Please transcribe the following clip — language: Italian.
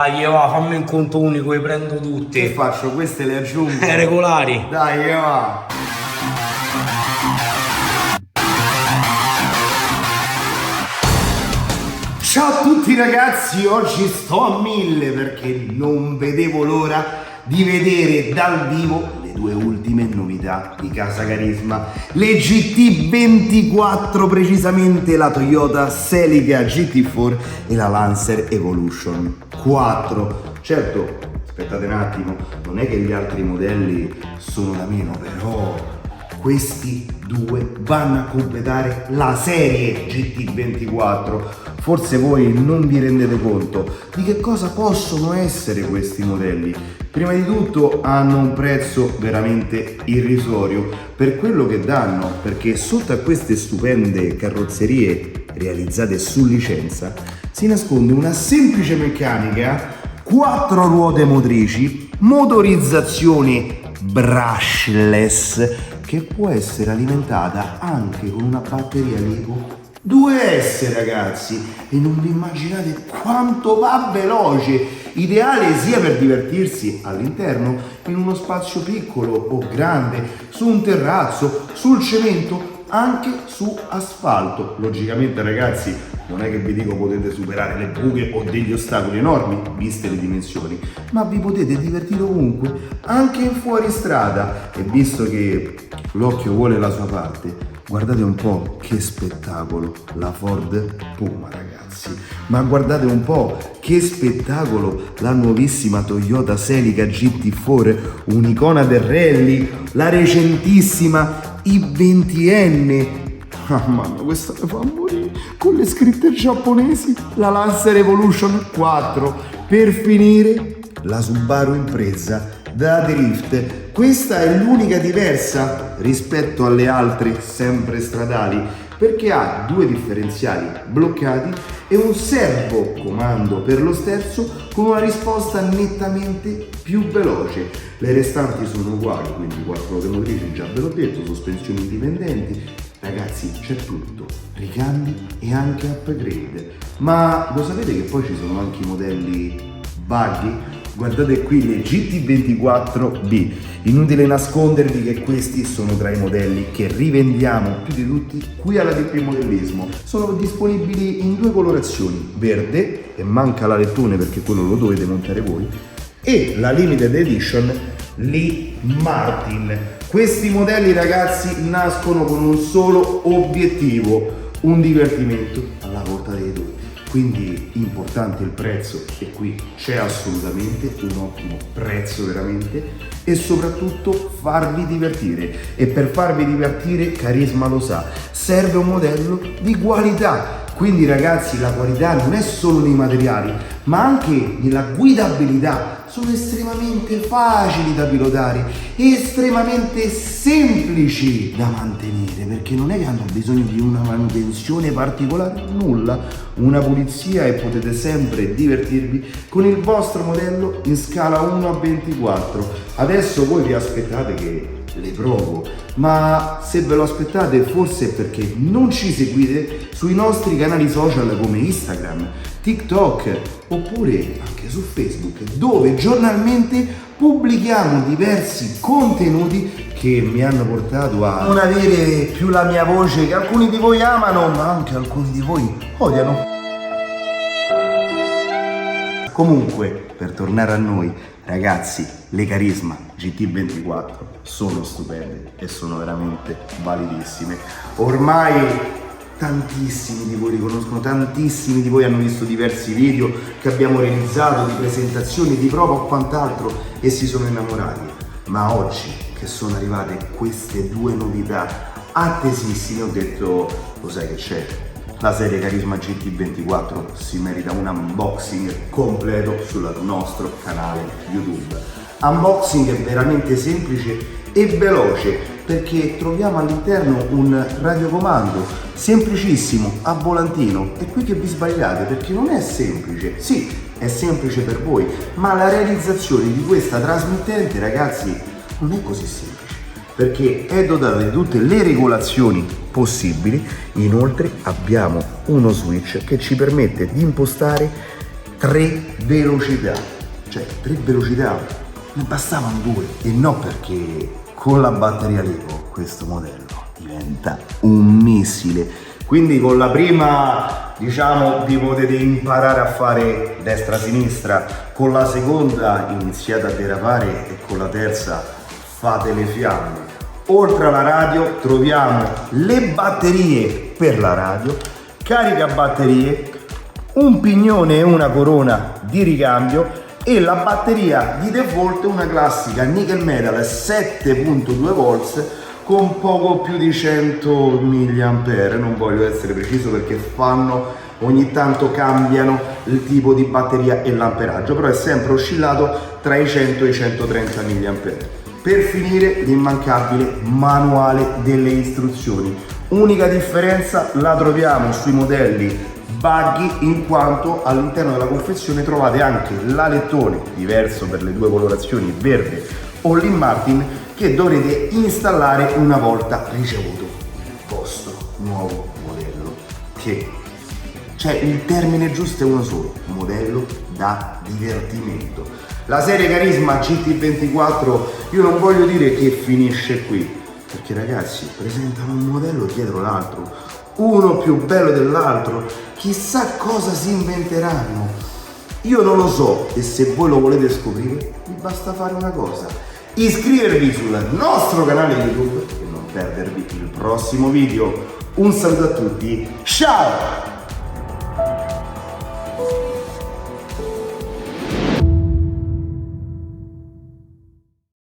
Dai, va, fammi un conto unico e prendo Che tutte. faccio? Queste le aggiungo. Regolari. Dai, va. Ciao a tutti ragazzi, oggi sto a 1000 perché non vedevo l'ora di vedere dal vivo le due ultime novità di Casa Carisma, le GT24, precisamente la Toyota Celica GT4 e la Lancer Evolution 4. Certo, aspettate un attimo, non è che gli altri modelli sono da meno, però questi due vanno a completare la serie GT24. Forse voi non vi rendete conto di che cosa possono essere questi modelli. Prima di tutto hanno un prezzo veramente irrisorio per quello che danno, perché sotto a queste stupende carrozzerie realizzate su licenza si nasconde una semplice meccanica, 4 ruote motrici, motorizzazione brushless che può essere alimentata anche con una batteria LiPo 2S, ragazzi, e non vi immaginate quanto va veloce, ideale sia per divertirsi all'interno, in uno spazio piccolo o grande, su un terrazzo, sul cemento, anche su asfalto. Logicamente, ragazzi, non è che vi dico potete superare le buche o degli ostacoli enormi, viste le dimensioni, ma vi potete divertire ovunque, anche in fuoristrada, e visto che l'occhio vuole la sua parte, guardate un po' che spettacolo la Ford Puma, ragazzi, ma guardate un po' che spettacolo la nuovissima Toyota Celica GT4, un'icona del rally, la recentissima i20N. Mamma mia, questa mi fa morire, con le scritte giapponesi, la Lancer Evolution 4, per finire la Subaru Impreza da drift. Questa è l'unica diversa rispetto alle altre sempre stradali, perché ha due differenziali bloccati e un servo comando per lo sterzo con una risposta nettamente più veloce. Le restanti sono uguali, quindi 4 ruote motrici, già ve l'ho detto, sospensioni indipendenti. Ragazzi, c'è tutto, ricambi e anche upgrade. Ma lo sapete che poi ci sono anche i modelli buggy? Guardate qui le GT24B, inutile nascondervi che questi sono tra i modelli che rivendiamo più di tutti qui alla DP Modellismo. Sono disponibili in due colorazioni, verde, e manca la lettone perché quello lo dovete montare voi, e la limited edition Lee Martin. Questi modelli, ragazzi, nascono con un solo obiettivo, un divertimento alla portata di tutti. Quindi importante il prezzo, e qui c'è assolutamente un ottimo prezzo veramente, e soprattutto farvi divertire. E per farvi divertire Carisma lo sa, serve un modello di qualità. Quindi ragazzi, la qualità non è solo nei materiali, ma anche nella guidabilità. Sono estremamente facili da pilotare, estremamente semplici da mantenere, perché non è che hanno bisogno di una manutenzione particolare, nulla, una pulizia, e potete sempre divertirvi con il vostro modello in scala 1/24. Adesso voi vi aspettate che le provo, ma se ve lo aspettate forse è perché non ci seguite sui nostri canali social come Instagram, TikTok oppure anche su Facebook, dove giornalmente pubblichiamo diversi contenuti che mi hanno portato a non avere più la mia voce che alcuni di voi amano, ma anche alcuni di voi odiano. Comunque, per tornare a noi, ragazzi, le Carisma GT24 sono stupende e sono veramente validissime. Ormai tantissimi di voi li conoscono, tantissimi di voi hanno visto diversi video che abbiamo realizzato di presentazioni, di prova o quant'altro, e si sono innamorati. Ma oggi che sono arrivate queste due novità attesissime, ho detto, lo sai che c'è? La serie Carisma GT24 si merita un unboxing completo sul nostro canale YouTube. Unboxing è veramente semplice e veloce, perché troviamo all'interno un radiocomando semplicissimo a volantino. È qui che vi sbagliate, perché non è semplice. Sì, è semplice per voi, ma la realizzazione di questa trasmittente, ragazzi, non è così semplice, perché è dotata di tutte le regolazioni possibili. Inoltre abbiamo uno switch che ci permette di impostare 3 velocità, cioè 3 velocità, ne bastavano 2 e no, perché con la batteria LiPo questo modello diventa un missile. Quindi con la prima, diciamo, vi potete imparare a fare destra-sinistra, con la seconda iniziate a derapare e con la terza fate le fiamme. Oltre alla radio troviamo le batterie per la radio, carica batterie, un pignone e una corona di ricambio e la batteria di default una classica nickel metal 7.2 volts con poco più di 100 mAh. Non voglio essere preciso perché ogni tanto cambiano il tipo di batteria e l'amperaggio, però è sempre oscillato tra i 100 e i 130 mAh. Per finire, l'immancabile manuale delle istruzioni. Unica differenza la troviamo sui modelli buggy, in quanto all'interno della confezione trovate anche l'alettone diverso per le 2 colorazioni, verde o Lin Martin, che dovrete installare una volta ricevuto il vostro nuovo modello, che cioè il termine giusto è uno solo: modello da divertimento. La serie Carisma GT24 io non voglio dire che finisce qui, perché ragazzi presentano un modello dietro l'altro, uno più bello dell'altro, chissà cosa si inventeranno. Io non lo so, e se voi lo volete scoprire vi basta fare una cosa: iscrivervi sul nostro canale YouTube e non perdervi il prossimo video. Un saluto a tutti, ciao!